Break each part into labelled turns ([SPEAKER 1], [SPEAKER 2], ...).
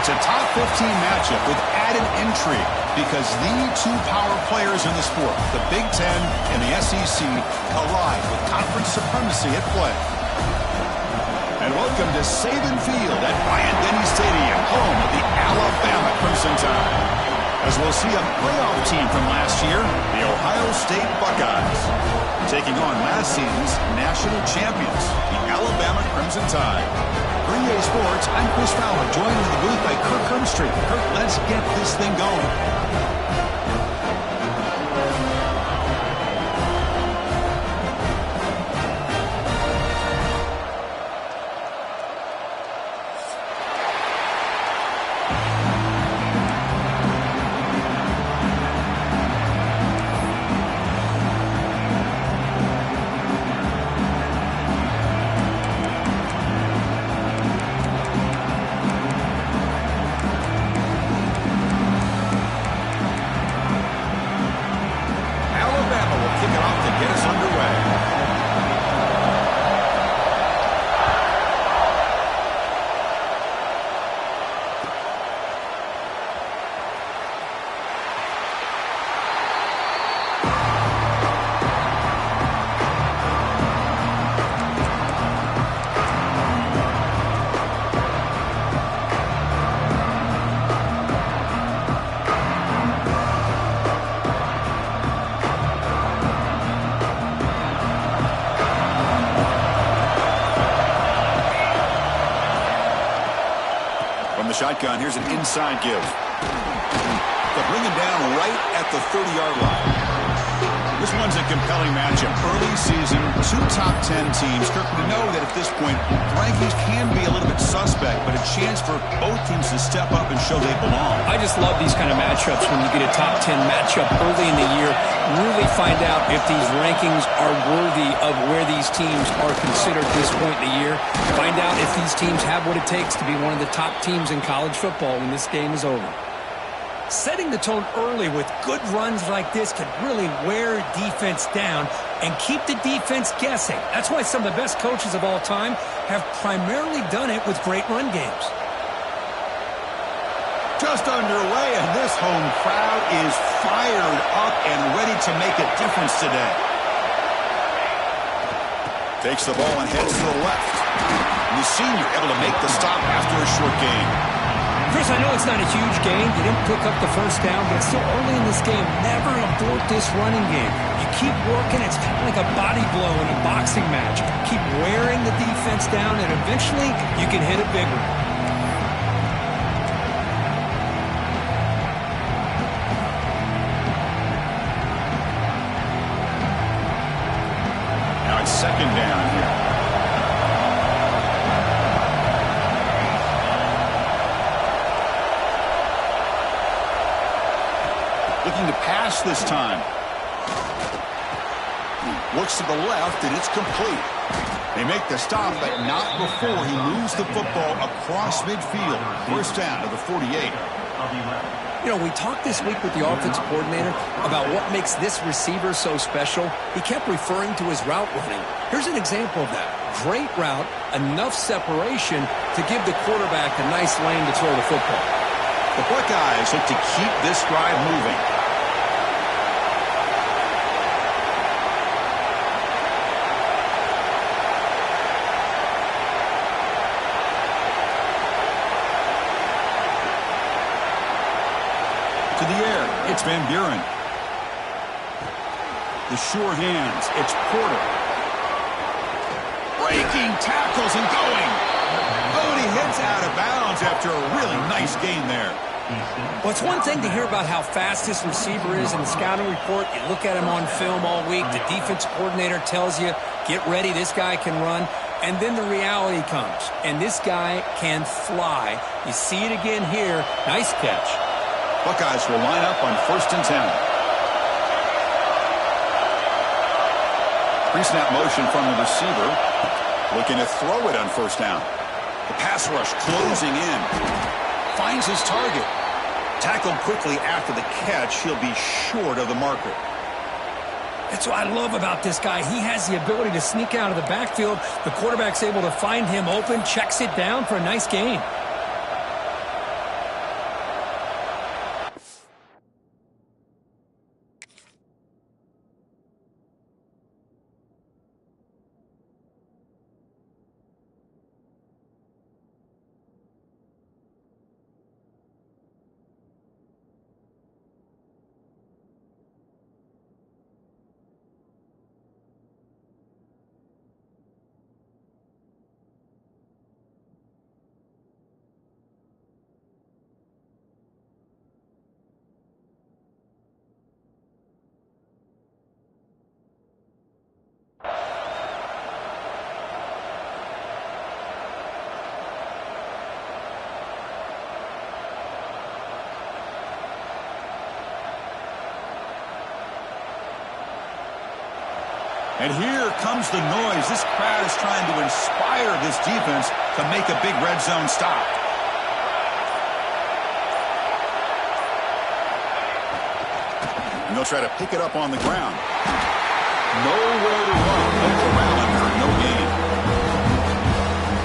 [SPEAKER 1] It's a top 15 matchup with added intrigue because the two power players in the sport, the Big Ten and the SEC, collide with conference supremacy at play. And welcome to Saban Field at Bryant-Denny Stadium, home of the Alabama Crimson Tide. As we'll see a playoff team from last year, the Ohio State Buckeyes, taking on last season's national champions, the Alabama Crimson Tide. For EA Sports, I'm Chris Fowler, joined in the booth by Kirk Hermstreet. Kirk, let's get this thing going. Shotgun, here's an inside give. They'll bring him down right at the 30-yard line. This one's a compelling matchup. Early season, two top 10 teams. Kirk, we know that at this point, rankings can be a little bit suspect, but a chance for both teams to step up and show they belong.
[SPEAKER 2] I just love these kind of matchups when you get a top 10 matchup early in the year. Really find out if these rankings are worthy of where these teams are considered at this point in the year. Find out if these teams have what it takes to be one of the top teams in college football when this game is over. Setting the tone early with good runs like this can really wear defense down and keep the defense guessing. That's why some of the best coaches of all time have primarily done it with great run games.
[SPEAKER 1] Just underway, and this home crowd is fired up and ready to make a difference today. Takes the ball and heads to the left. And the senior able to make the stop after a short gain.
[SPEAKER 2] Chris, I know it's not a huge gain. You didn't pick up the first down, but it's still early in this game. Never abort this running game. You keep working. It's kind of like a body blow in a boxing match. Keep wearing the defense down, and eventually you can hit a big one.
[SPEAKER 1] Now it's second down here. Looking to pass this time. Looks to the left, and it's complete. They make the stop, but not before he moves the football across midfield. First down to the 48.
[SPEAKER 2] You know, we talked this week with the offensive coordinator about what makes this receiver so special. He kept referring to his route running. Here's an example of that. Great route, enough separation to give the quarterback a nice lane to throw the football.
[SPEAKER 1] The Buckeyes look to keep this drive moving. To the air, it's Van Buren. The sure hands, it's Porter. Breaking tackles and going. Oh, and he hits out of bounds after a really nice gain there.
[SPEAKER 2] Well, it's one thing to hear about how fast this receiver is in the scouting report. You look at him on film all week. The defensive coordinator tells you, get ready, this guy can run. And then the reality comes, and this guy can fly. You see it again here. Nice catch.
[SPEAKER 1] Buckeyes will line up on 1st and 10. Pre-snap motion from the receiver. Looking to throw it on 1st down. The pass rush closing in. Finds his target. Tackled quickly after the catch. He'll be short of the marker.
[SPEAKER 2] That's what I love about this guy. He has the ability to sneak out of the backfield. The quarterback's able to find him open, checks it down for a nice gain.
[SPEAKER 1] And here comes the noise. This crowd is trying to inspire this defense to make a big red zone stop. And they'll try to pick it up on the ground. Nowhere to run. Look around for no gain.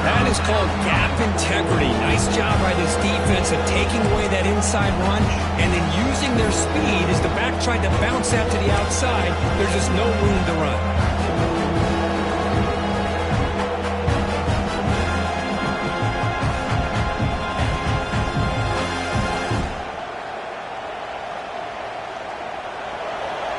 [SPEAKER 2] That is called gap integrity. Nice job by this defense of taking away that inside run and then using their speed as the back tried to bounce out to the outside. There's just no room to run.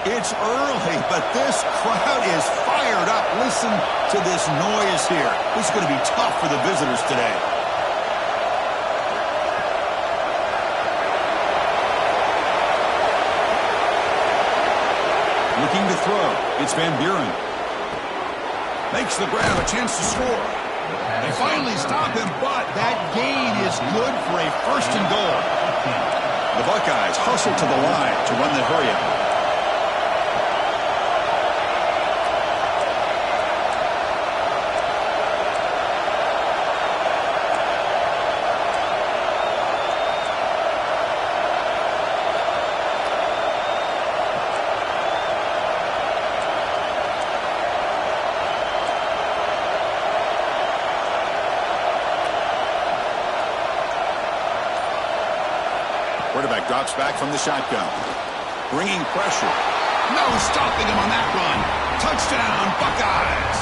[SPEAKER 1] It's early, but this crowd is fired up. Listen to this noise here. This is going to be tough for the visitors today. Looking to throw. It's Van Buren. Makes the grab, a chance to score. They finally stop him, but that gain is good for a first and goal. The Buckeyes hustle to the line to run the hurry-up. Quarterback drops back from the shotgun. Bringing pressure. No stopping him on that run. Touchdown, Buckeyes.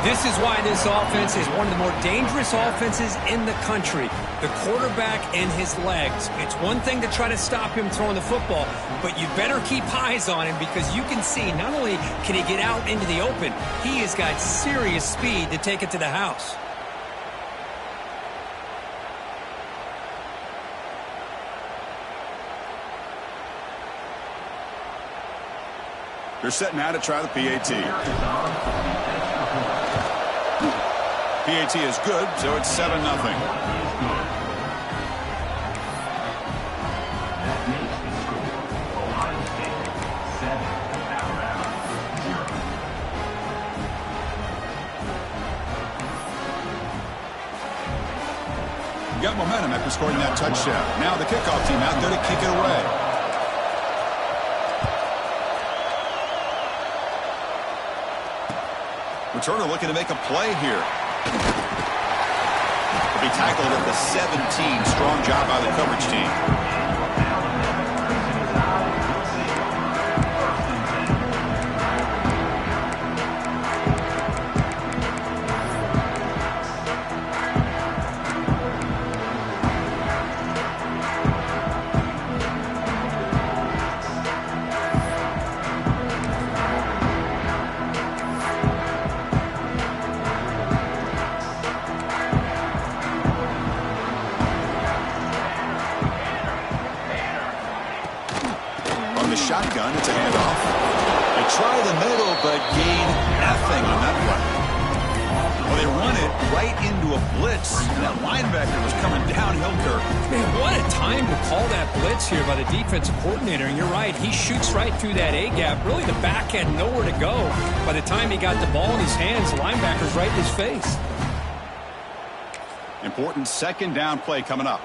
[SPEAKER 2] This is why this offense is one of the more dangerous offenses in the country. The quarterback and his legs. It's one thing to try to stop him throwing the football, but you better keep eyes on him because you can see not only can he get out into the open, he has got serious speed to take it to the house.
[SPEAKER 1] They're setting out to try the PAT. PAT is good, so it's 7-0. Got momentum after scoring that touchdown. Now the kickoff team out there to kick it away. Returner looking to make a play here. He'll be tackled at the 17. Strong job by the coverage team. The shotgun, it's a handoff. They try the middle, but gain nothing on that one. Well, they run it right into a blitz. That linebacker was coming downhill, Kirk.
[SPEAKER 2] Man, what a time to call that blitz here by the defensive coordinator. And you're right, he shoots right through that A-gap. Really, the back had nowhere to go. By the time he got the ball in his hands, the linebacker's right in his face.
[SPEAKER 1] Important second down play coming up.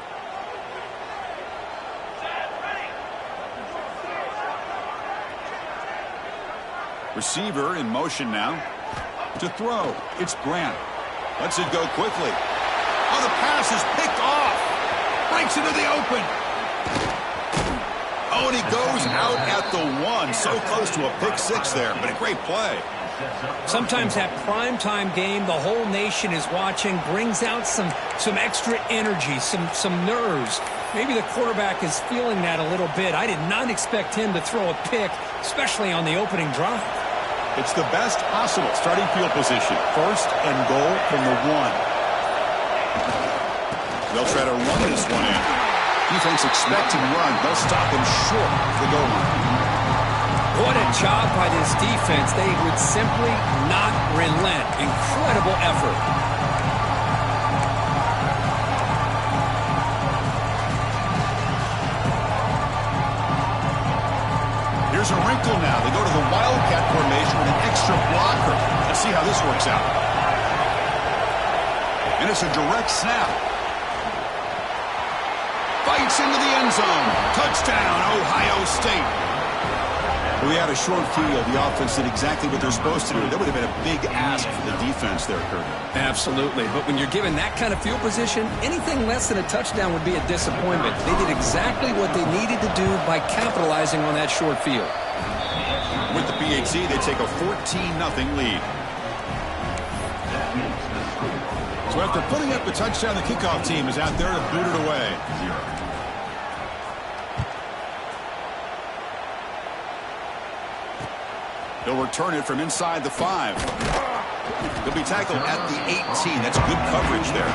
[SPEAKER 1] Receiver in motion now. To throw. It's Grant. Lets it go quickly. Oh, the pass is picked off. Breaks into the open. Oh, and he goes out at the 1. So close to a pick six there, but a great play.
[SPEAKER 2] Sometimes that primetime game, the whole nation is watching, brings out some extra energy, some nerves. Maybe the quarterback is feeling that a little bit. I did not expect him to throw a pick, especially on the opening drive.
[SPEAKER 1] It's the best possible starting field position. First and goal from the 1. They'll try to run this one in. Defense expecting run. They'll stop him short of the goal line.
[SPEAKER 2] What a job by this defense. They would simply not relent. Incredible effort.
[SPEAKER 1] there's a wrinkle now. They go to the wildcat formation with an extra blocker. Let's see how this works out. And it's a direct snap. Fights into the end zone. Touchdown, Ohio State. We had a short field. The offense did exactly what they're supposed to do. That would have been a big ask for the defense there, Kurt.
[SPEAKER 2] Absolutely. But when you're given that kind of field position, anything less than a touchdown would be a disappointment. They did exactly what they needed to do by capitalizing on that short field.
[SPEAKER 1] With the PHC, they take a 14-0 lead. So after putting up the touchdown, the kickoff team is out there to boot it away. He'll return it from inside the 5. He'll be tackled at the 18. That's good coverage there.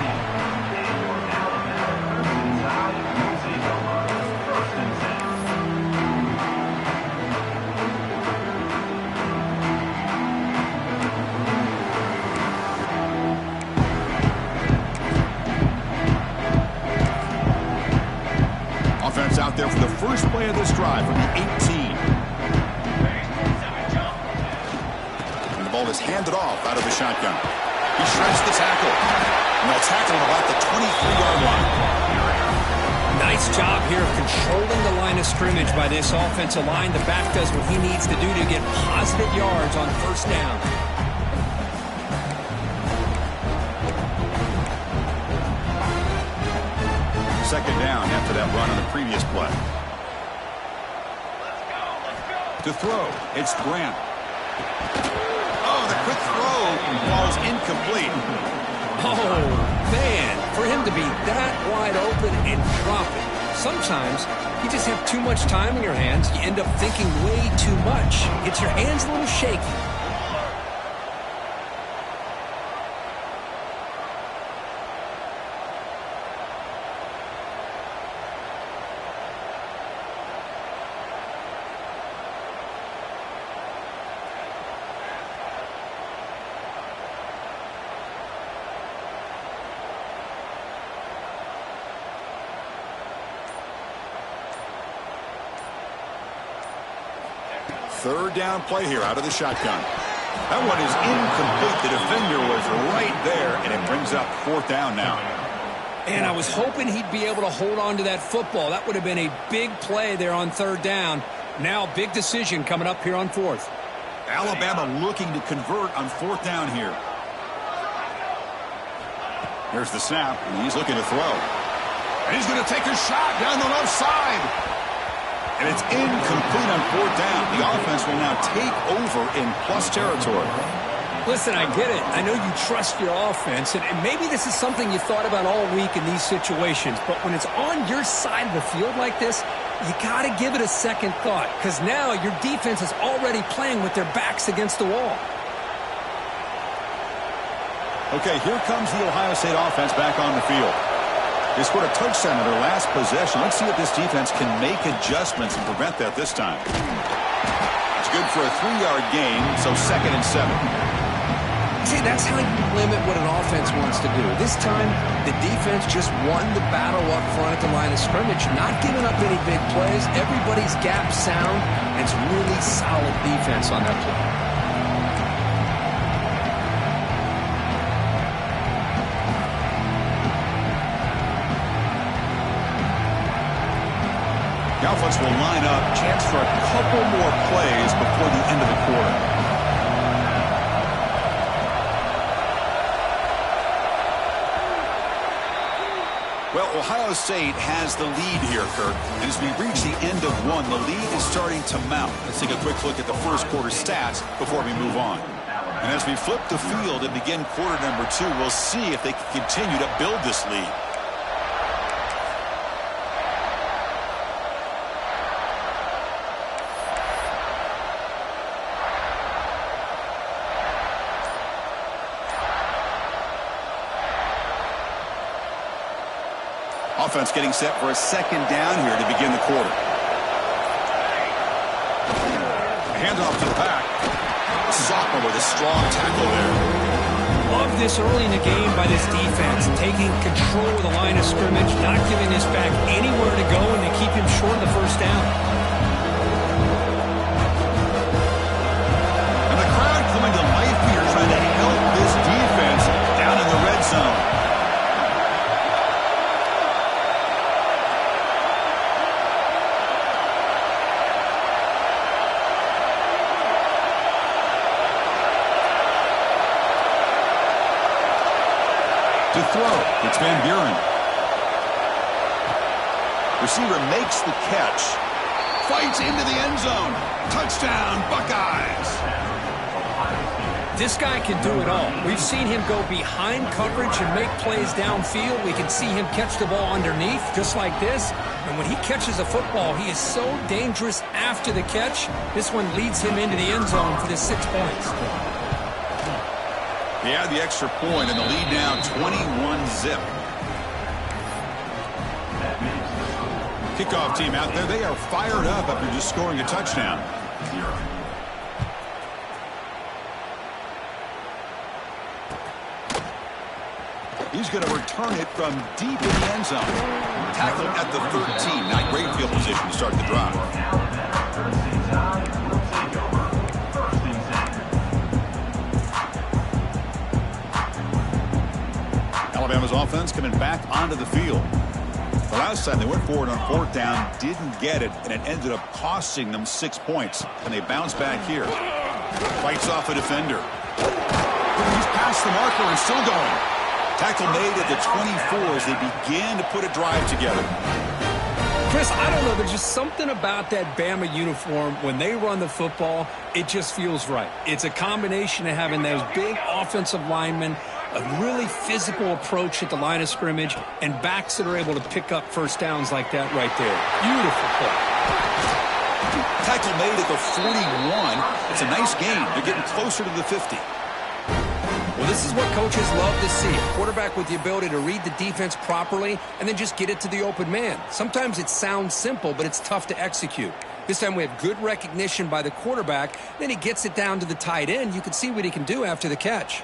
[SPEAKER 1] Offense out there for the first play of this drive from the 18. Ball is handed off out of the shotgun. He shreds the tackle. And they'll tackle him about the 23-yard line.
[SPEAKER 2] Nice job here of controlling the line of scrimmage by this offensive line. The back does what he needs to do to get positive yards on first down.
[SPEAKER 1] Second down after that run on the previous play. To throw, it's Grant. The quick throw falls incomplete.
[SPEAKER 2] Oh, man, for him to be that wide open and drop it. Sometimes you just have too much time in your hands. You end up thinking way too much. Gets your hands a little shaky.
[SPEAKER 1] Third down play here out of the shotgun. That one is incomplete. The defender was right there, and it brings up fourth down now.
[SPEAKER 2] And I was hoping he'd be able to hold on to that football. That would have been a big play there on third down. Now, big decision coming up here on fourth.
[SPEAKER 1] Alabama looking to convert on fourth down here. Here's the snap, and he's looking to throw. And he's going to take a shot down the left side. And it's incomplete on fourth down. The offense will now take over in plus territory.
[SPEAKER 2] Listen, I get it. I know you trust your offense, and maybe this is something you thought about all week in these situations, but when it's on your side of the field like this, you got to give it a second thought, because now your defense is already playing with their backs against the wall.
[SPEAKER 1] Okay, here comes the Ohio State offense back on the field. They scored a touchdown in their last possession. Let's see if this defense can make adjustments and prevent that this time. It's good for a 3-yard gain, so 2nd and 7.
[SPEAKER 2] See, that's how you limit what an offense wants to do. This time, the defense just won the battle up front at the line of scrimmage, not giving up any big plays. Everybody's gap sound, and it's really solid defense on that play.
[SPEAKER 1] The offense will line up, chance for a couple more plays before the end of the quarter. Well, Ohio State has the lead here, Kirk. And as we reach the end of one, the lead is starting to mount. Let's take a quick look at the first quarter stats before we move on. And as we flip the field and begin quarter number 2, we'll see if they can continue to build this lead. Offense getting set for a second down here to begin the quarter. Handoff to the back. Sophomore with a strong tackle there.
[SPEAKER 2] Love this early in the game by this defense, taking control of the line of scrimmage, not giving this back anywhere to go, and they keep him short of the first down.
[SPEAKER 1] To throw, it's Van Buren. Receiver makes the catch. Fights into the end zone. Touchdown, Buckeyes.
[SPEAKER 2] This guy can do it all. We've seen him go behind coverage and make plays downfield. We can see him catch the ball underneath, just like this. And when he catches a football, he is so dangerous after the catch. This one leads him into the end zone for the 6 points.
[SPEAKER 1] He had the extra point, and the lead now 21-zip. Kickoff team out there. They are fired up after just scoring a touchdown. He's going to return it from deep in the end zone. Tackled at the 13. Not great field position to start the drive. Alabama's offense coming back onto the field. The last time they went forward on fourth down, didn't get it, and it ended up costing them 6 points. And they bounce back here. Fights off a defender. He's past the marker and still going. Tackle made at the 24 as they begin to put a drive together.
[SPEAKER 2] Chris, I don't know. There's just something about that Bama uniform. When they run the football, it just feels right. It's a combination of having those big offensive linemen, a really physical approach at the line of scrimmage, and backs that are able to pick up first downs like that right there. Beautiful play.
[SPEAKER 1] Tackle made at the 41. It's a nice gain. They're getting closer to the 50.
[SPEAKER 2] Well, this is what coaches love to see. A quarterback with the ability to read the defense properly and then just get it to the open man. Sometimes it sounds simple, but it's tough to execute. This time we have good recognition by the quarterback. Then he gets it down to the tight end. You can see what he can do after the catch.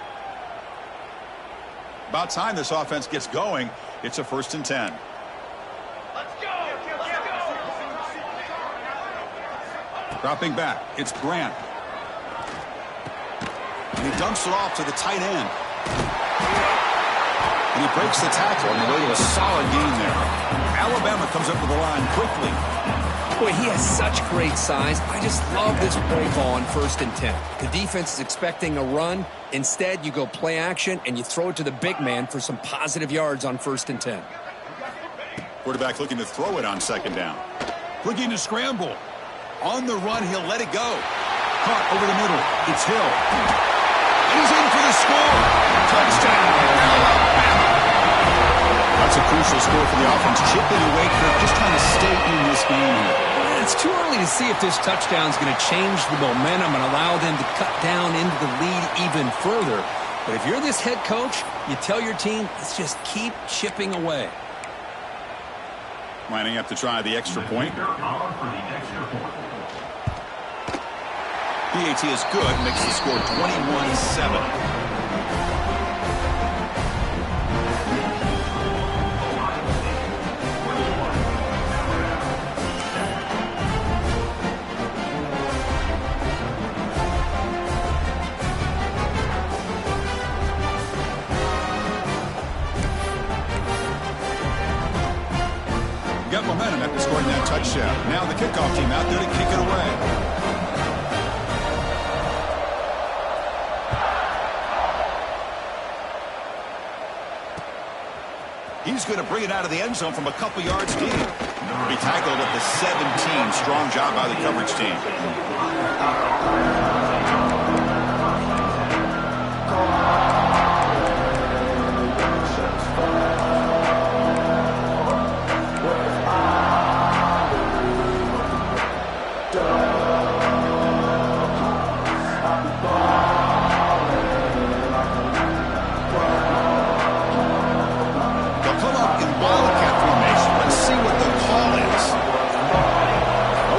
[SPEAKER 1] About time this offense gets going. It's a 1st and 10.
[SPEAKER 3] Let's go!
[SPEAKER 1] Dropping back, it's Grant. And he dumps it off to the tight end. And he breaks the tackle on the way to a solid gain there. Alabama comes up to the line quickly.
[SPEAKER 2] Boy, he has such great size. I just love this play call on 1st and 10. The defense is expecting a run. Instead, you go play action, and you throw it to the big man for some positive yards on 1st and 10.
[SPEAKER 1] Quarterback looking to throw it on 2nd down. Looking to scramble. On the run, he'll let it go. Caught over the middle. It's Hill. He's in for the score. Touchdown, Alabama. That's a crucial score for the offense. Chipping away, Kirk, just trying to stay in this game here.
[SPEAKER 2] It's too early to see if this touchdown is going to change the momentum and allow them to cut down into the lead even further. But if you're this head coach, you tell your team, let's just keep chipping away.
[SPEAKER 1] Lining up to try the extra point. PAT is good, makes the score 21-7. Got momentum after scoring that touchdown. Now the kickoff team out there to kick it away. He's going to bring it out of the end zone from a couple yards deep. Be tackled at the 17. Strong job by the coverage team.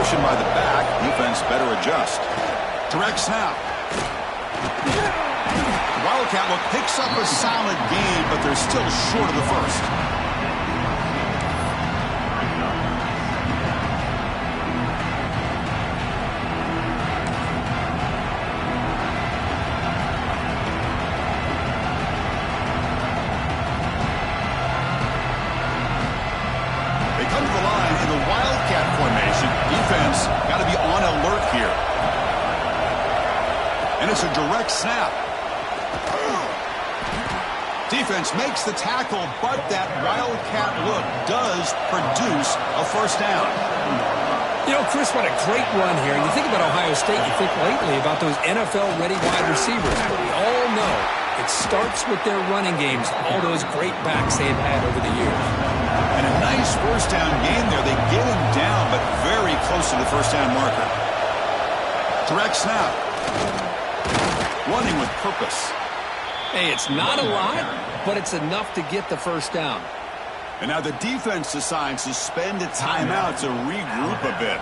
[SPEAKER 1] By the back, defense better adjust. Direct snap. Wildcat look picks up a solid gain, but they're still short of the first. They come to the line in the Wildcat formation. Defense got to be on alert here. And it's a direct snap. Defense makes the tackle, but that wildcat look does produce a first down.
[SPEAKER 2] You know, Chris, what a great run here. And you think about Ohio State, you think lately about those NFL-ready wide receivers. But we all know it starts with their running games, all those great backs they've had over the years.
[SPEAKER 1] And a nice first down game there. They get him down, but very close to the first down marker. Direct snap. Running with purpose.
[SPEAKER 2] Hey, it's not a lot, but it's enough to get the first down.
[SPEAKER 1] And now the defense decides to spend a timeout to regroup a bit.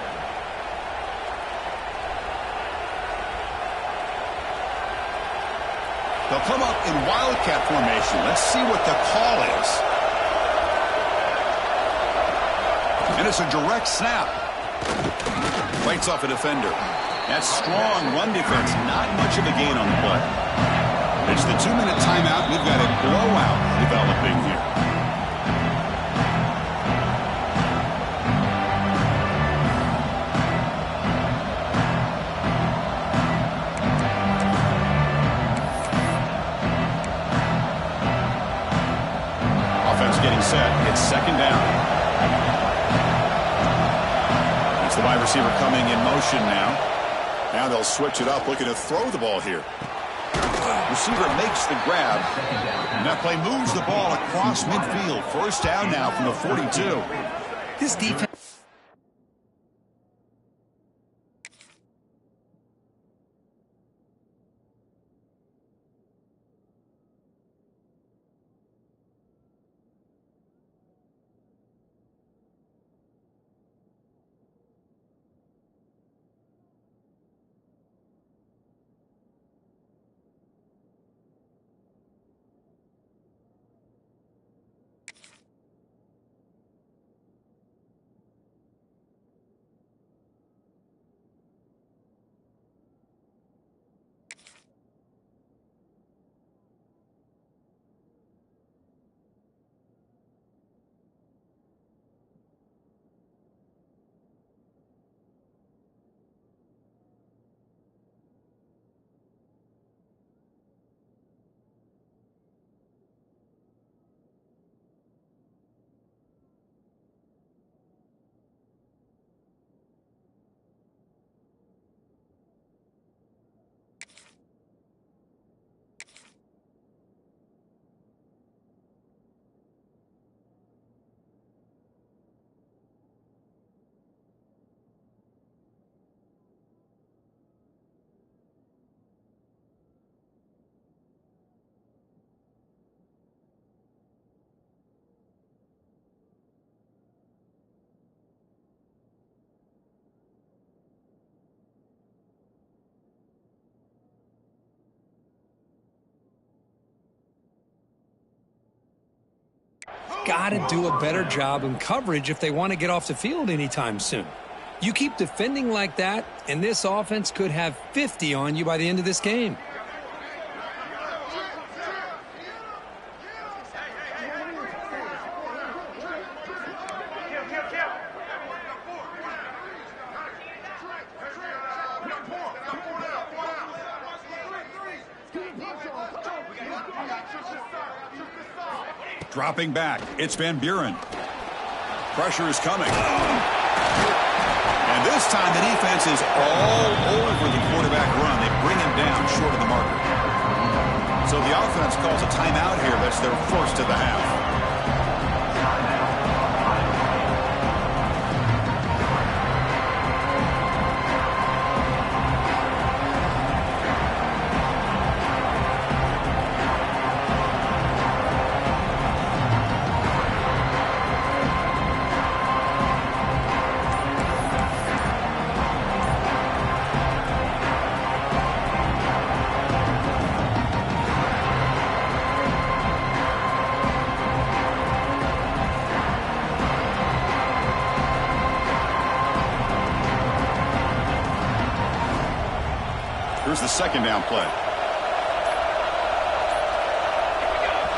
[SPEAKER 1] They'll come up in wildcat formation. Let's see what the call is. And it's a direct snap. Fights off a defender. That's strong run defense. Not much of a gain on the play. It's the 2-minute timeout. We've got a blowout developing here. Offense getting set. It's second down. It's the wide receiver coming in motion now. Now they'll switch it up, looking to throw the ball here. Receiver makes the grab. And that play moves the ball across midfield. First down now from the 42.
[SPEAKER 2] This defense. Got to do a better job in coverage if they want to get off the field anytime soon. You keep defending like that, and this offense could have 50 on you by the end of this game.
[SPEAKER 1] Dropping back, it's Van Buren. Pressure is coming. And this time the defense is all over the quarterback run. They bring him down short of the marker. So the offense calls a timeout here. That's their first of the half. Here's the second down play.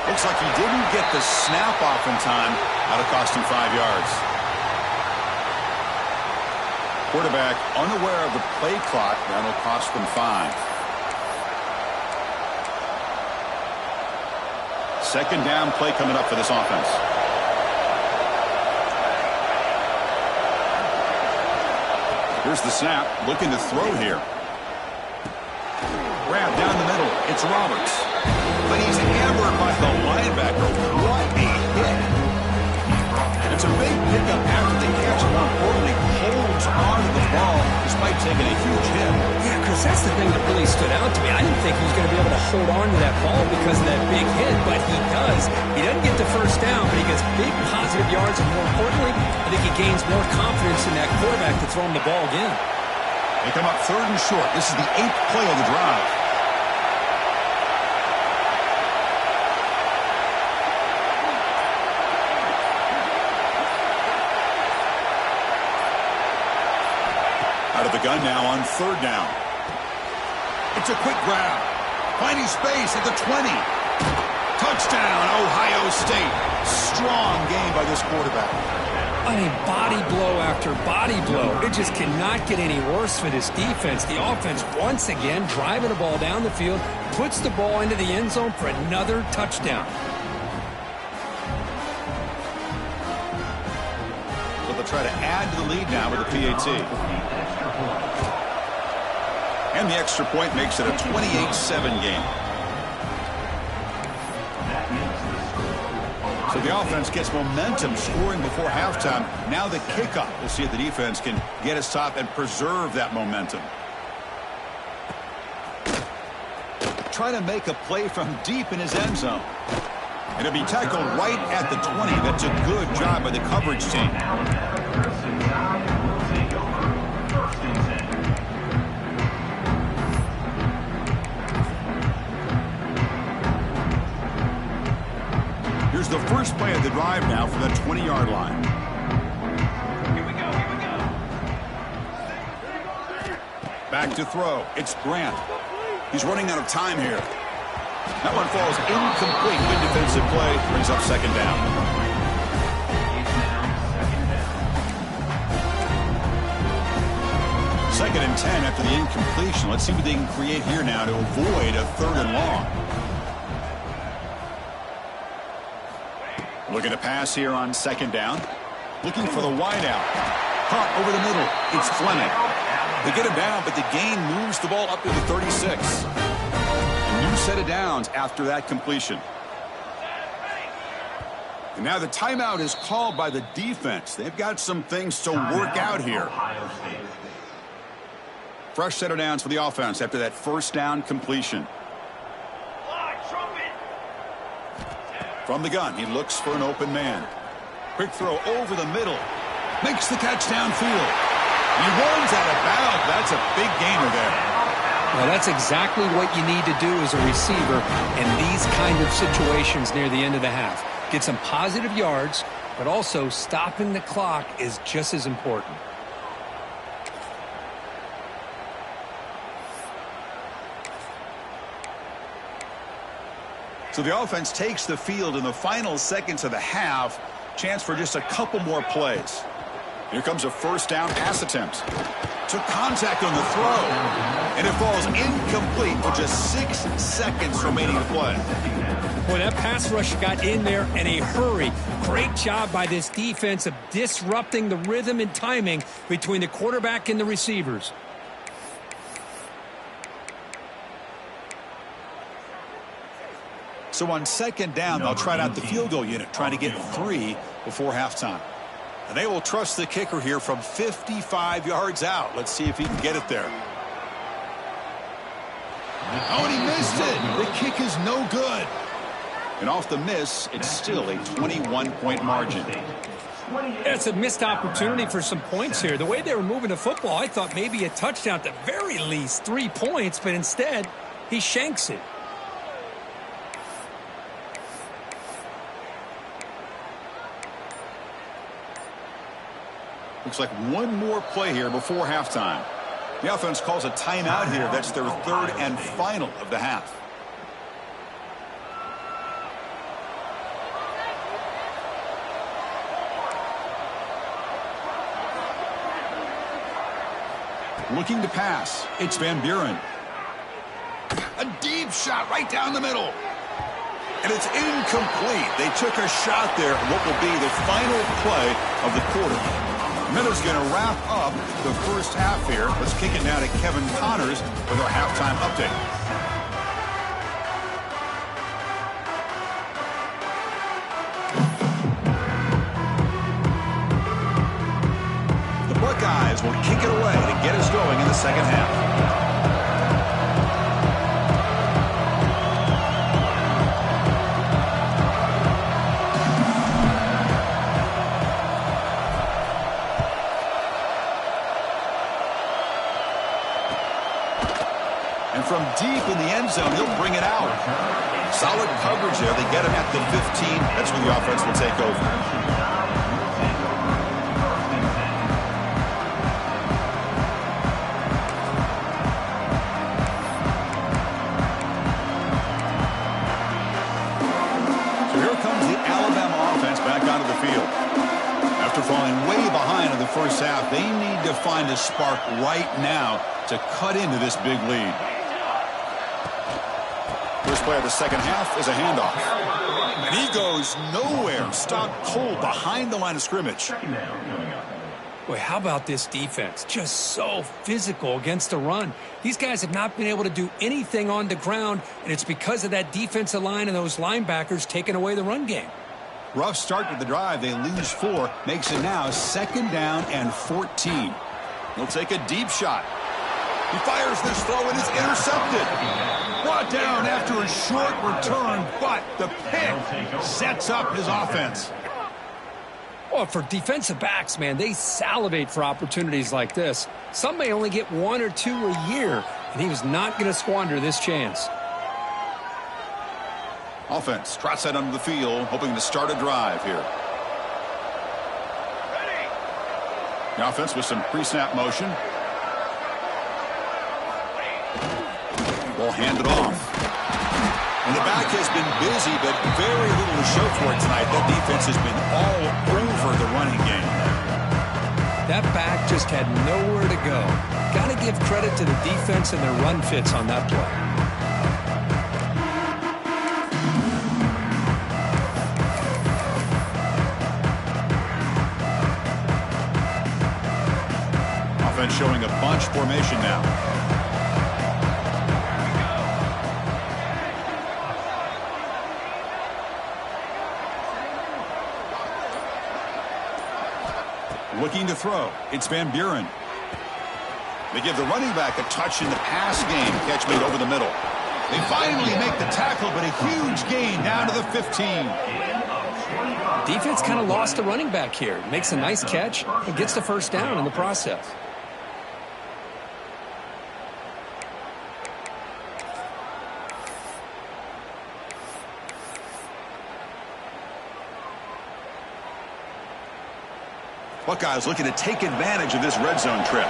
[SPEAKER 1] Looks like he didn't get the snap off in time. That'll cost him 5 yards. Quarterback unaware of the play clock. That'll cost them 5. Second down play coming up for this offense. Here's the snap. Looking to throw here. Grab down the middle. It's Roberts. But he's hammered by the linebacker. What a hit. It's a big pickup after the catch. More importantly, holds on to the ball despite taking a huge hit.
[SPEAKER 2] Yeah, Chris, that's the thing that really stood out to me. I didn't think he was going to be able to hold on to that ball because of that big hit, but he does. He doesn't get the first down, but he gets big positive yards, and more importantly, I think he gains more confidence in that quarterback to throw him the ball again.
[SPEAKER 1] They come up 3rd and short. This is the 8th play of the drive. Out of the gun now on 3rd down. It's a quick grab. Finding space at the 20. Touchdown, Ohio State. Strong game by this quarterback.
[SPEAKER 2] I mean, body blow after body blow. It just cannot get any worse for this defense. The offense, once again, driving the ball down the field, puts the ball into the end zone for another touchdown.
[SPEAKER 1] So they'll try to add to the lead now with the PAT. And the extra point makes it a 28-7 game. So the offense gets momentum scoring before halftime. Now the kickoff. We'll see if the defense can get a stop and preserve that momentum. Trying to make a play from deep in his end zone. And it'll be tackled right at the 20. That's a good job by the coverage team. Here's the first play of the drive now from the 20-yard line.
[SPEAKER 3] Here we go.
[SPEAKER 1] Back to throw. It's Grant. He's running out of time here. That one falls incomplete. Good defensive play. Brings up 2nd down. Second and 10 after the incompletion. Let's see what they can create here now to avoid a 3rd and long. Looking to pass here on 2nd down. Looking for the wideout. Caught over the middle. It's Fleming. They get him down, but the gain moves the ball up to the 36. A new set of downs after that completion. And now the timeout is called by the defense. They've got some things to work out here. Fresh set of downs for the offense after that 1st down completion. From the gun, he looks for an open man. Quick throw over the middle. Makes the catch downfield. He runs out of bounds. That's a big gainer there.
[SPEAKER 2] Well, that's exactly what you need to do as a receiver in these kind of situations near the end of the half. Get some positive yards, but also stopping the clock is just as important.
[SPEAKER 1] So the offense takes the field in the final seconds of the half. Chance for just a couple more plays. Here comes a 1st down pass attempt. Took contact on the throw. And it falls incomplete with just 6 seconds remaining to play.
[SPEAKER 2] Boy, that pass rush got in there in a hurry. Great job by this defense of disrupting the rhythm and timing between the quarterback and the receivers.
[SPEAKER 1] So on 2nd down, they'll try out the field goal unit, trying to get 3 before halftime. And they will trust the kicker here from 55 yards out. Let's see if he can get it there. Oh, and he missed it. The kick is no good. And off the miss, it's still a 21-point margin.
[SPEAKER 2] It's a missed opportunity for some points here. The way they were moving the football, I thought maybe a touchdown at the very least, 3 points, but instead, he shanks it.
[SPEAKER 1] Looks like one more play here before halftime. The offense calls a timeout here. That's their 3rd and final of the half. Looking to pass. It's Van Buren. A deep shot right down the middle. And it's incomplete. They took a shot there at what will be the final play of the quarter. Miller's going to wrap up the first half here. Let's kick it now to Kevin Connors with our halftime update. The Buckeyes will kick it away to get us going in the second half. From deep in the end zone, he'll bring it out. Solid coverage there. They get him at the 15. That's where the offense will take over. So here comes the Alabama offense back onto the field. After falling way behind in the first half, they need to find a spark right now to cut into this big lead. First play of the second half is a handoff. And he goes nowhere. Stopped cold behind the line of scrimmage.
[SPEAKER 2] Boy, how about this defense? Just so physical against the run. These guys have not been able to do anything on the ground, and it's because of that defensive line and those linebackers taking away the run game.
[SPEAKER 1] Rough start to the drive. They lose 4. Makes it now 2nd down and 14. He'll take a deep shot. He fires this throw and it's intercepted. Brought down after a short return, but the pick sets up his offense.
[SPEAKER 2] Well, for defensive backs, man, they salivate for opportunities like this. Some may only get 1 or 2 a year, and he was not going to squander this chance.
[SPEAKER 1] Offense trots that onto the field, hoping to start a drive here. The offense with some pre-snap motion. Ball handed off. And the back has been busy, but very little to show for it tonight. That defense has been all over the running game.
[SPEAKER 2] That back just had nowhere to go. Got to give credit to the defense and their run fits on that play.
[SPEAKER 1] Offense showing a bunch formation now. Looking to throw. It's Van Buren. They give the running back a touch in the pass game. Catch made over the middle. They finally make the tackle, but a huge gain down to the 15.
[SPEAKER 2] Defense kind of lost the running back here. Makes a nice catch and gets the first down in the process.
[SPEAKER 1] Buckeyes looking to take advantage of this red zone trip.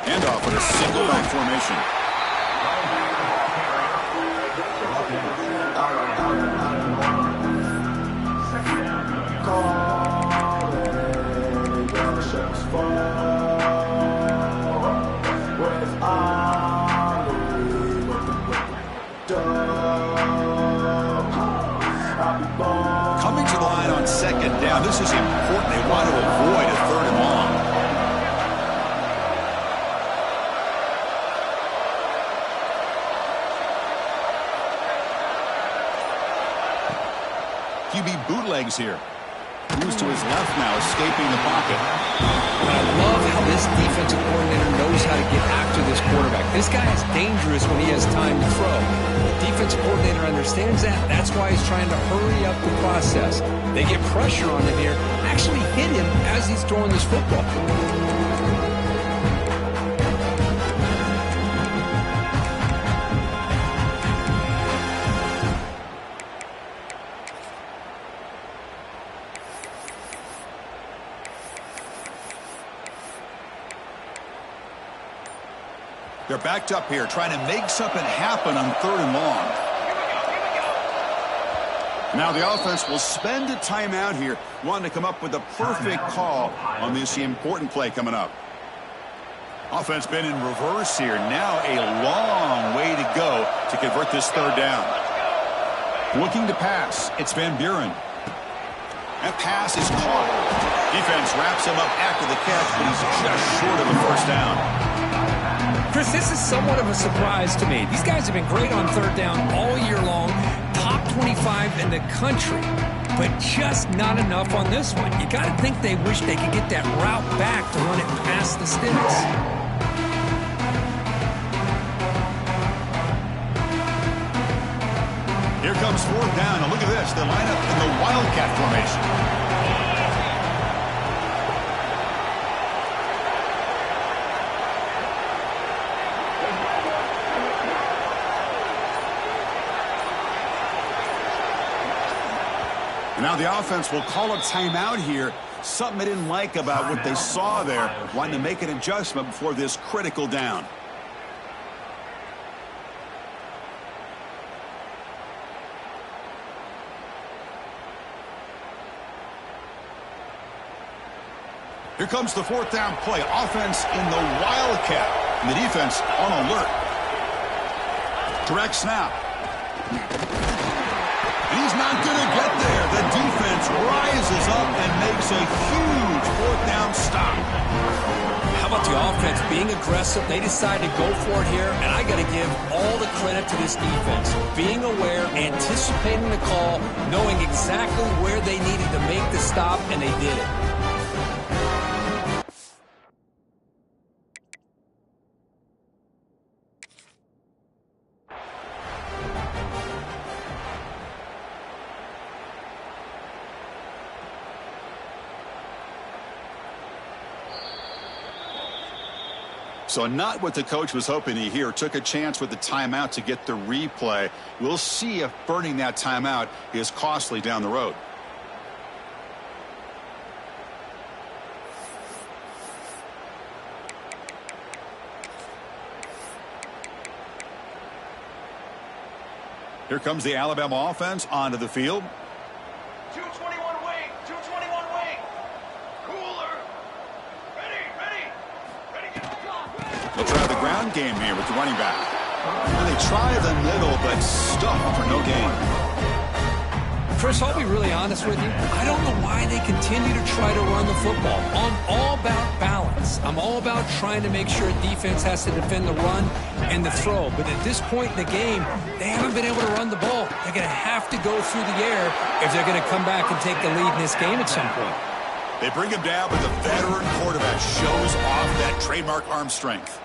[SPEAKER 1] Handoff with a single back formation. Coming to the line on 2nd down. This is important. They want to avoid a 3rd and long. QB bootlegs here. Moves to his left now, escaping the pocket.
[SPEAKER 2] I love how this defensive coordinator knows how to get after this quarterback. This guy is dangerous when he has time to throw. The defensive coordinator understands that. That's why he's trying to hurry up the process. They get pressure on him here, actually hit him as he's throwing this football.
[SPEAKER 1] They're backed up here, trying to make something happen on 3rd and long. Now the offense will spend a timeout here, wanting to come up with the perfect call on this important play coming up. Offense been in reverse here. Now a long way to go to convert this third down. Looking to pass. It's Van Buren. That pass is caught. Defense wraps him up after the catch, but he's just short of the first down.
[SPEAKER 2] Chris, this is somewhat of a surprise to me. These guys have been great on third down all year long. Top 25 in the country, but just not enough on this one. You got to think they wish they could get that route back to run it past the sticks.
[SPEAKER 1] Here comes fourth down, and look at this. They line up in the Wildcat formation. Now the offense will call a timeout here. Something they didn't like about what they saw there. Wanting to make an adjustment before this critical down. Here comes the fourth down play. Offense in the Wildcat. And the defense on alert. Direct snap. He's not going to get there. The defense rises up and makes a huge fourth down stop.
[SPEAKER 2] How about the offense being aggressive? They decide to go for it here, and I got to give all the credit to this defense. Being aware, anticipating the call, knowing exactly where they needed to make the stop, and they did it.
[SPEAKER 1] So not what the coach was hoping to hear. Took a chance with the timeout to get the replay. We'll see if burning that timeout is costly down the road. Here comes the Alabama offense onto the field.
[SPEAKER 3] 221 wing, 221 wing. Cooler. Ready, go.
[SPEAKER 1] They'll try the ground game here with the running back. And they try the middle, but stuck for no gain.
[SPEAKER 2] Chris, I'll be really honest with you. I don't know why they continue to try to run the football. I'm all about balance. I'm all about trying to make sure defense has to defend the run and the throw. But at this point in the game, they haven't been able to run the ball. They're going to have to go through the air if they're going to come back and take the lead in this game at some point.
[SPEAKER 1] They bring him down, but the veteran quarterback shows off that trademark arm strength.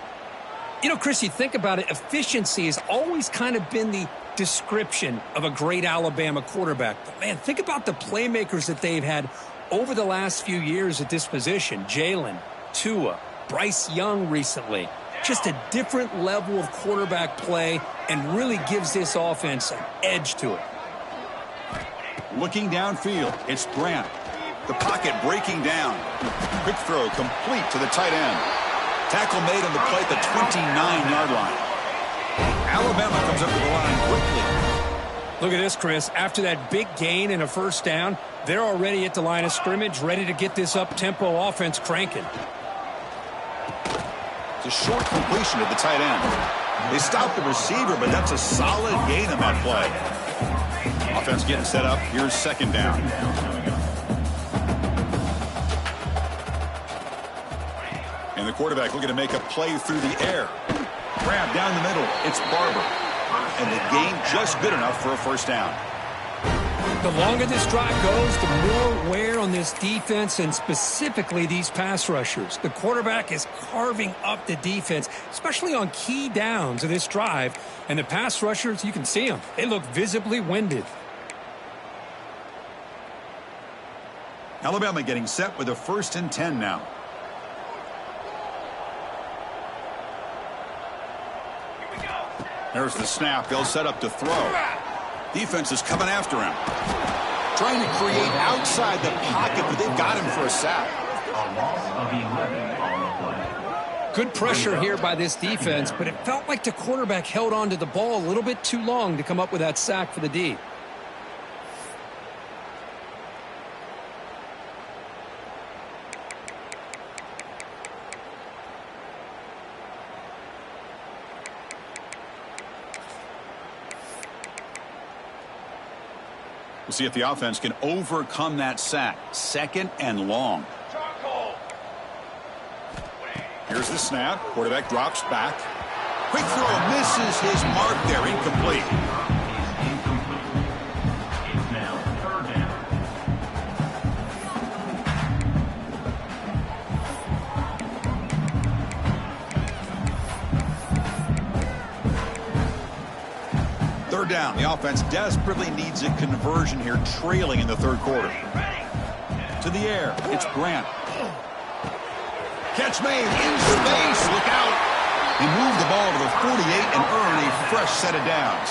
[SPEAKER 2] You know, Chris, you think about it, efficiency has always kind of been the description of a great Alabama quarterback. But, man, think about the playmakers that they've had over the last few years at this position. Jalen, Tua, Bryce Young recently. Just a different level of quarterback play and really gives this offense an edge to it.
[SPEAKER 1] Looking downfield, it's Grant. The pocket breaking down. Quick throw complete to the tight end. Tackle made on the play at the 29-yard line. Alabama comes up to the line quickly.
[SPEAKER 2] Look at this, Chris. After that big gain and a first down, they're already at the line of scrimmage, ready to get this up-tempo offense cranking.
[SPEAKER 1] It's a short completion to the tight end. They stopped the receiver, but that's a solid gain on that play. Offense getting set up. Here's second down. And the quarterback looking to make a play through the air. Grab down the middle. It's Barber. And the gain just good enough for a first down.
[SPEAKER 2] The longer this drive goes, the more wear on this defense and specifically these pass rushers. The quarterback is carving up the defense, especially on key downs of this drive. And the pass rushers, you can see them. They look visibly winded.
[SPEAKER 1] Alabama getting set with a 1st and 10 now. There's the snap. They'll set up to throw. Defense is coming after him. Trying to create outside the pocket, but they've got him for a sack.
[SPEAKER 2] Good pressure here by this defense, but it felt like the quarterback held on to the ball a little bit too long to come up with that sack for the D.
[SPEAKER 1] We'll see if the offense can overcome that sack. 2nd and long.
[SPEAKER 3] Charcoal.
[SPEAKER 1] Here's the snap. Quarterback drops back. Quick throw, misses his mark there. Incomplete.
[SPEAKER 3] It's now 3rd down.
[SPEAKER 1] Third down. The offense desperately needs a conversion here, trailing in the 3rd quarter. To the air. It's Grant. Catch made in space. Look out. He moved the ball to the 48 and earned a fresh set of downs.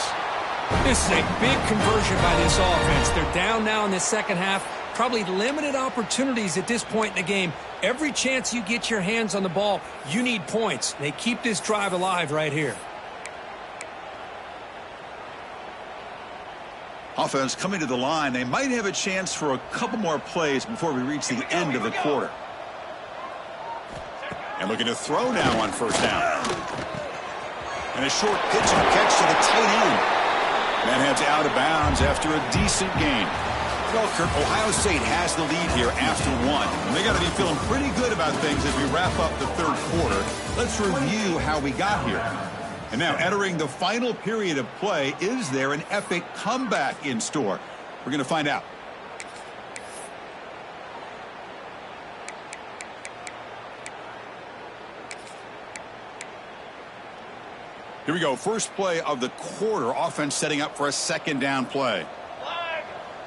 [SPEAKER 2] This is a big conversion by this offense. They're down now in the 2nd half. Probably limited opportunities at this point in the game. Every chance you get your hands on the ball, you need points. They keep this drive alive right here.
[SPEAKER 1] Offense coming to the line. They might have a chance for a couple more plays before we reach the end of the quarter. And looking to throw now on 1st down. And a short pitch and catch to the tight end. That heads out of bounds after a decent gain. Well, Kurt, Ohio State has the lead here after 1. And they got to be feeling pretty good about things as we wrap up the 3rd quarter. Let's review how we got here. And now entering the final period of play, is there an epic comeback in store? We're going to find out. Here we go. First play of the quarter. Offense setting up for a 2nd down play.
[SPEAKER 3] Flag.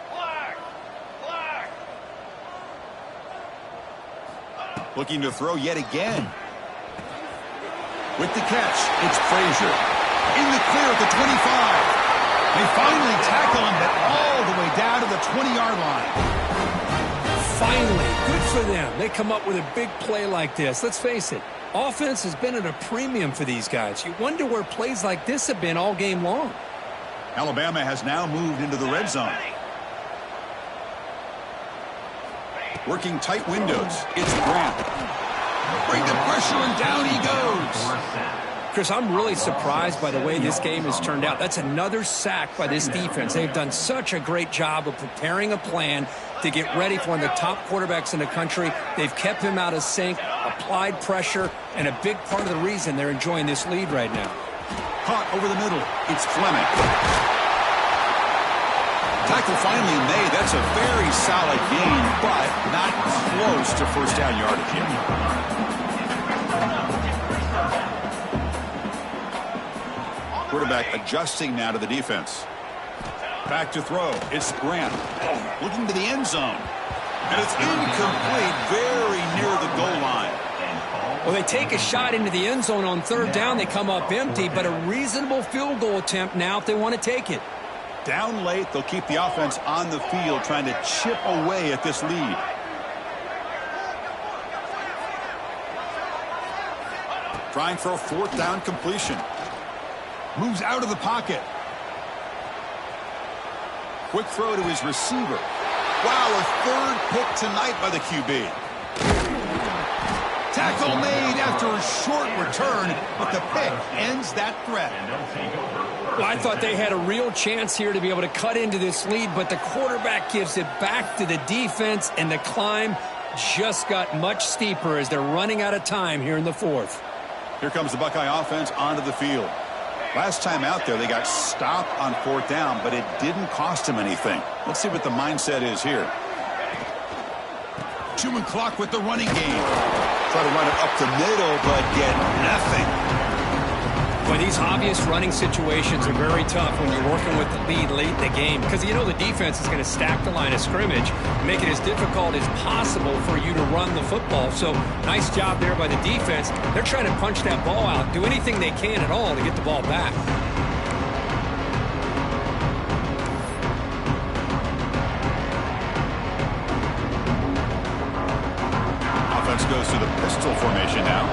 [SPEAKER 3] Flag. Flag.
[SPEAKER 1] Looking to throw yet again. With the catch, it's Frazier. In the clear at the 25. They finally tackle him, but all the way down to the 20-yard line.
[SPEAKER 2] Finally, good for them. They come up with a big play like this. Let's face it, offense has been at a premium for these guys. You wonder where plays like this have been all game long.
[SPEAKER 1] Alabama has now moved into the red zone. Working tight windows. It's Grant. Bring the pressure, and down he goes.
[SPEAKER 2] Chris, I'm really surprised by the way this game has turned out. That's another sack by this defense. They've done such a great job of preparing a plan to get ready for one of the top quarterbacks in the country. They've kept him out of sync, applied pressure, and a big part of the reason they're enjoying this lead right now.
[SPEAKER 1] Caught over the middle. It's Fleming. Tackle finally made. That's a very solid gain, but not close to 1st down yardage yet. Quarterback adjusting now to the defense. Back to throw. It's Grant. Looking to the end zone. And it's incomplete, very near the goal line.
[SPEAKER 2] Well, they take a shot into the end zone on 3rd down. They come up empty, but a reasonable field goal attempt now if they want to take it.
[SPEAKER 1] Down late, they'll keep the offense on the field trying to chip away at this lead. Trying for a 4th down completion. Moves out of the pocket. Quick throw to his receiver. Wow, a 3rd pick tonight by the QB. Tackle made after a short return, but the pick ends that threat.
[SPEAKER 2] Well, I thought they had a real chance here to be able to cut into this lead, but the quarterback gives it back to the defense, and the climb just got much steeper as they're running out of time here in the 4th.
[SPEAKER 1] Here comes the Buckeye offense onto the field. Last time out there, they got stopped on 4th down, but it didn't cost them anything. Let's see what the mindset is here. 2 and clock with the running game. Try to run it up the middle, but get nothing.
[SPEAKER 2] Boy, these obvious running situations are very tough when you're working with the lead late in the game because you know the defense is going to stack the line of scrimmage, make it as difficult as possible for you to run the football. So nice job there by the defense. They're trying to punch that ball out, do anything they can at all to get the ball back.
[SPEAKER 1] Offense goes to the pistol formation now.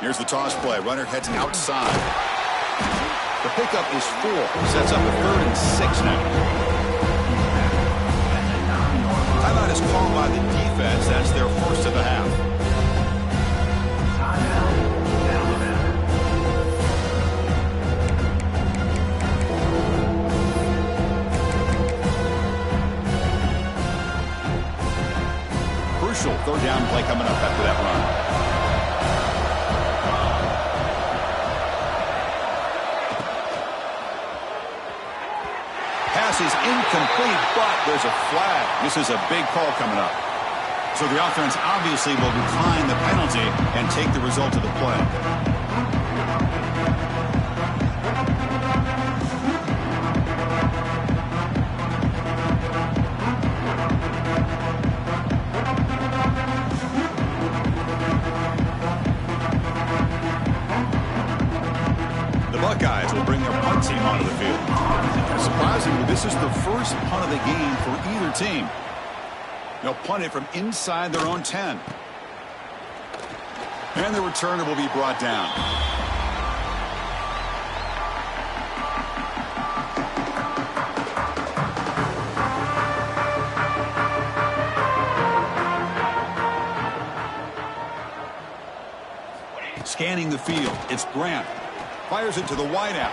[SPEAKER 1] Here's the toss play. Runner heads outside. The pickup is 4. Sets up a 3rd and 6 now. Timeout is called by the defense. That's their first of the half.
[SPEAKER 3] Timeout, Alabama.
[SPEAKER 1] down play coming up after that run. Pass is incomplete, but there's a flag. This is a big call coming up. So the offense obviously will decline the penalty and take the result of the play. The Buckeyes will bring their punt team onto the field. Surprisingly, this is the first punt of the game for either team. They'll punt it from inside their own 10. And the returner will be brought down. Scanning the field, it's Grant. Fires it to the wideout.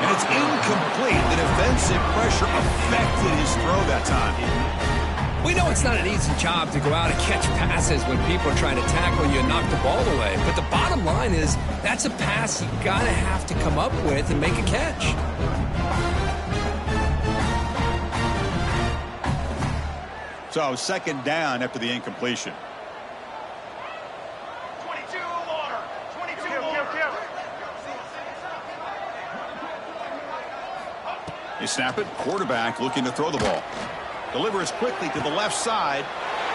[SPEAKER 1] And it's incomplete. The defensive pressure affected his throw that time.
[SPEAKER 2] We know it's not an easy job to go out and catch passes when people are trying to tackle you and knock the ball away. But the bottom line is that's a pass you got to have to come up with and make a catch.
[SPEAKER 1] So second down after the incompletion.
[SPEAKER 3] 22 water. 22 water.
[SPEAKER 1] They snap it. Quarterback looking to throw the ball. Delivers quickly to the left side,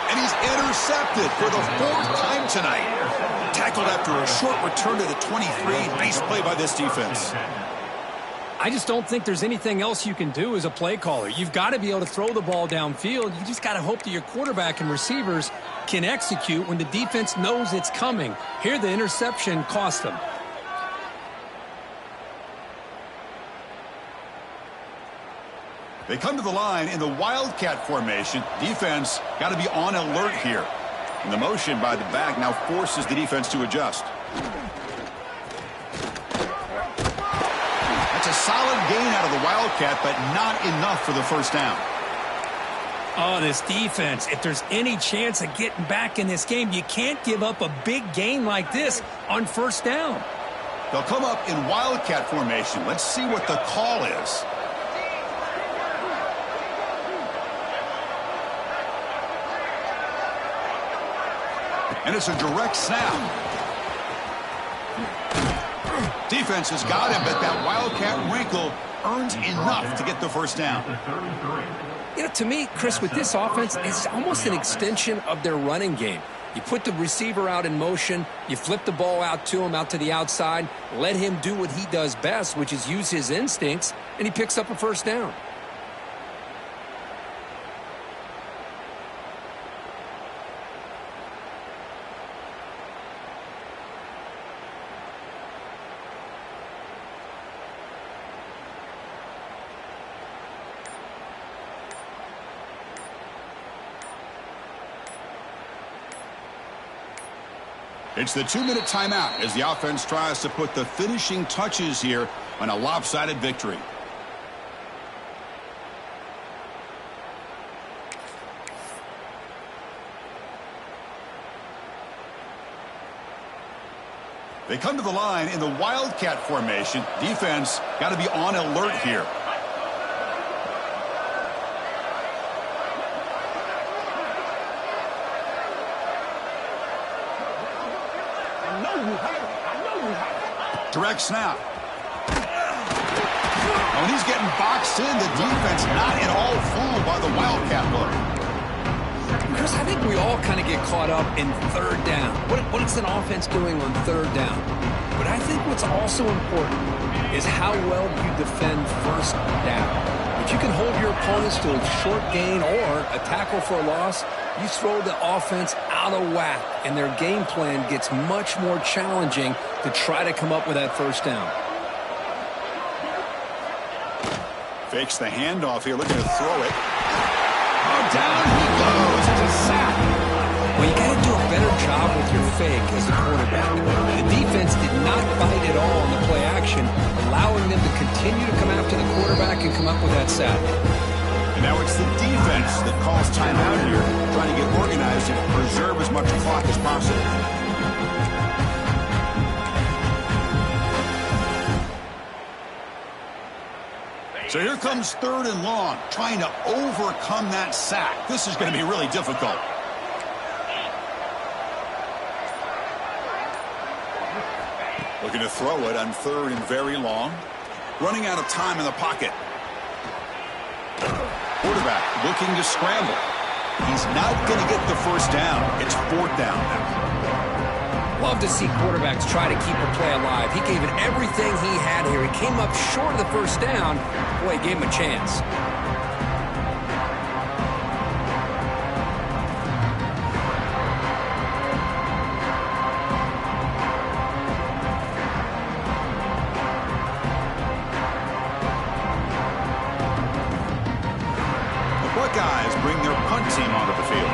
[SPEAKER 1] and he's intercepted for the fourth time tonight. Tackled after a short return to the 23. Nice play by this defense.
[SPEAKER 2] I just don't think there's anything else you can do as a play caller. You've got to be able to throw the ball downfield. You just got to hope that your quarterback and receivers can execute when the defense knows it's coming. Here, the interception cost them.
[SPEAKER 1] They come to the line in the Wildcat formation. Defense got to be on alert here. And the motion by the back now forces the defense to adjust. That's a solid gain out of the Wildcat, but not enough for the first down.
[SPEAKER 2] Oh, this defense, if there's any chance of getting back in this game, you can't give up a big gain like this on first down.
[SPEAKER 1] They'll come up in Wildcat formation. Let's see what the call is. And it's a direct snap. Defense has got him, but that Wildcat wrinkle earns enough to get the first down.
[SPEAKER 2] You know, to me, Chris, with this offense, it's almost an extension of their running game. You put the receiver out in motion, you flip the ball out to him, out to the outside, let him do what he does best, which is use his instincts, and he picks up a first down.
[SPEAKER 1] It's the 2-minute timeout as the offense tries to put the finishing touches here on a lopsided victory. They come to the line in the Wildcat formation. Defense got to be on alert here. Direct snap. When he's getting boxed in, the defense not at all fooled by the Wildcat look.
[SPEAKER 2] Chris, I think we all kind of get caught up in third down. What is an offense doing on third down? But I think what's also important is how well you defend first down. If you can hold your opponents to a short gain or a tackle for a loss, you throw the offense out of whack, and their game plan gets much more challenging to try to come up with that first down.
[SPEAKER 1] Fakes the handoff here, looking to throw it. Oh, down he goes. It's a sack.
[SPEAKER 2] Well, you got to do a better job with your fake as a quarterback. The defense did not bite at all on the play action, allowing them to continue to come after the quarterback and come up with that sack.
[SPEAKER 1] And now it's the defense that calls timeout here, trying to get organized and preserve as much clock as possible. So here comes 3rd and long, trying to overcome that sack. This is going to be really difficult. Looking to throw it on 3rd and very long. Running out of time in the pocket. Quarterback looking to scramble. He's not going to get the first down. It's 4th down now.
[SPEAKER 2] Love to see quarterbacks try to keep a play alive. He gave it everything he had here. He came up short of the first down. Boy, he gave him a chance.
[SPEAKER 1] The Buckeyes bring their punt team onto the field.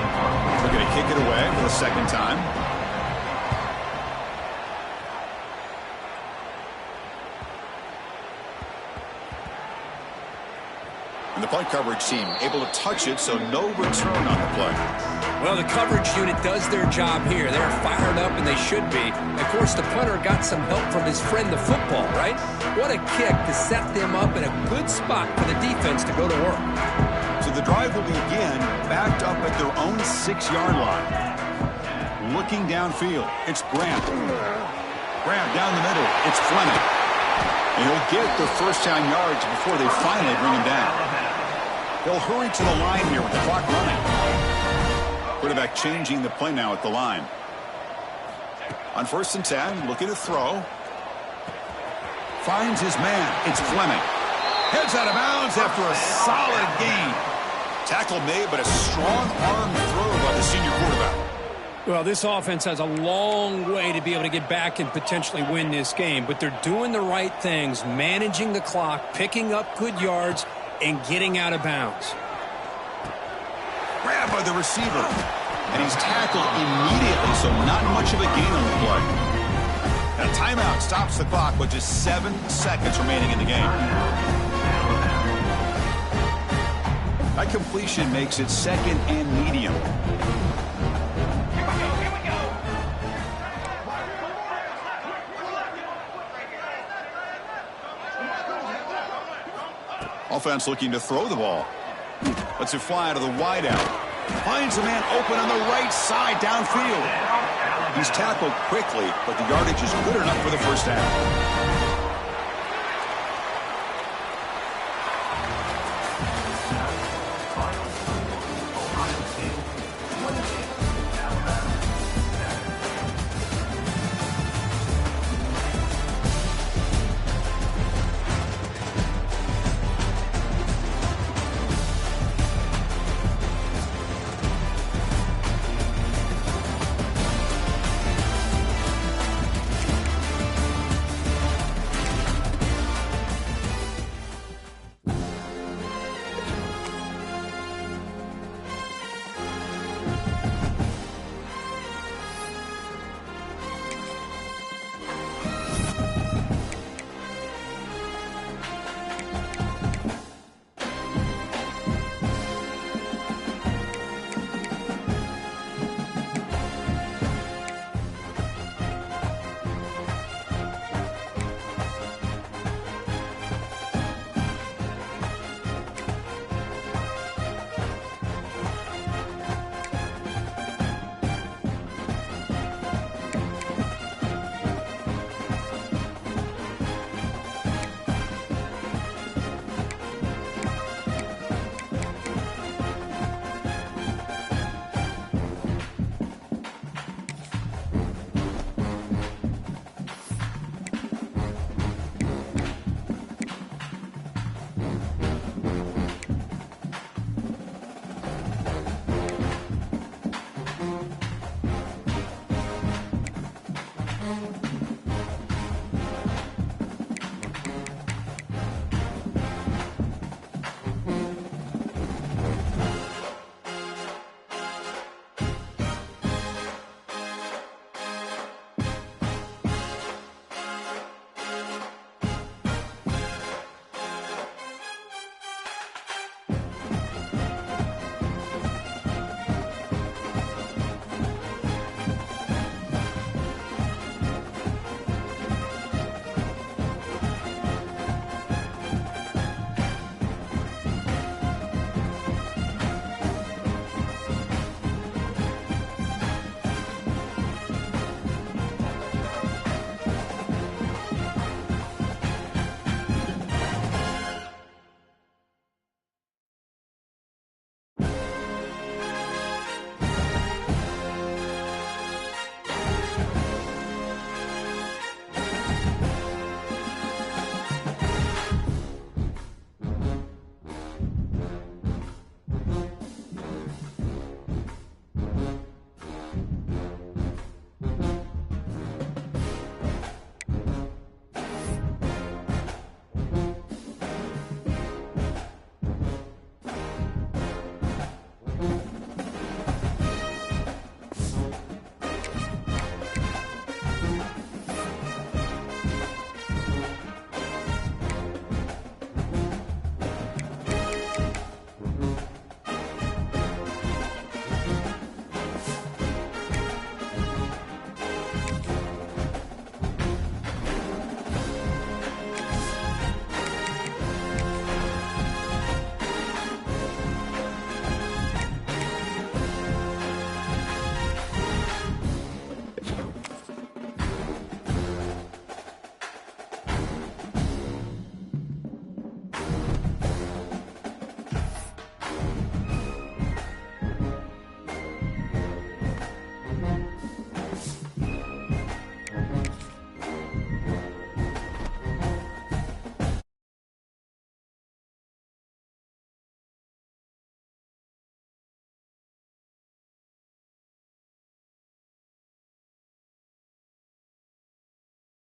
[SPEAKER 1] They're going to kick it away for the 2nd time. And the punt coverage team able to touch it, so no return on the play.
[SPEAKER 2] Well, the coverage unit does their job here. They're fired up, and they should be. Of course, the punter got some help from his friend, the football, right? What a kick to set them up in a good spot for the defense to go to work.
[SPEAKER 1] So the drive will begin backed up at their own 6-yard line. Looking downfield, it's Graham. Graham down the middle, it's Fleming. And he'll get the first down yards before they finally bring him down. They'll hurry to the line here with the clock running. Quarterback changing the play now at the line. On 1st and 10, looking to throw. Finds his man. It's Fleming. Heads out of bounds after a solid gain. Tackle made, but a strong arm throw by the senior quarterback.
[SPEAKER 2] Well, this offense has a long way to be able to get back and potentially win this game, but they're doing the right things, managing the clock, picking up good yards, and getting out of bounds.
[SPEAKER 1] Grabbed by the receiver, and he's tackled immediately, so not much of a gain on the play. And a timeout stops the clock with just 7 seconds remaining in the game. That completion makes it 2nd and medium. Offense looking to throw the ball. Lets it fly out of the wideout. Finds a man open on the right side downfield. He's tackled quickly, but the yardage is good enough for the first down.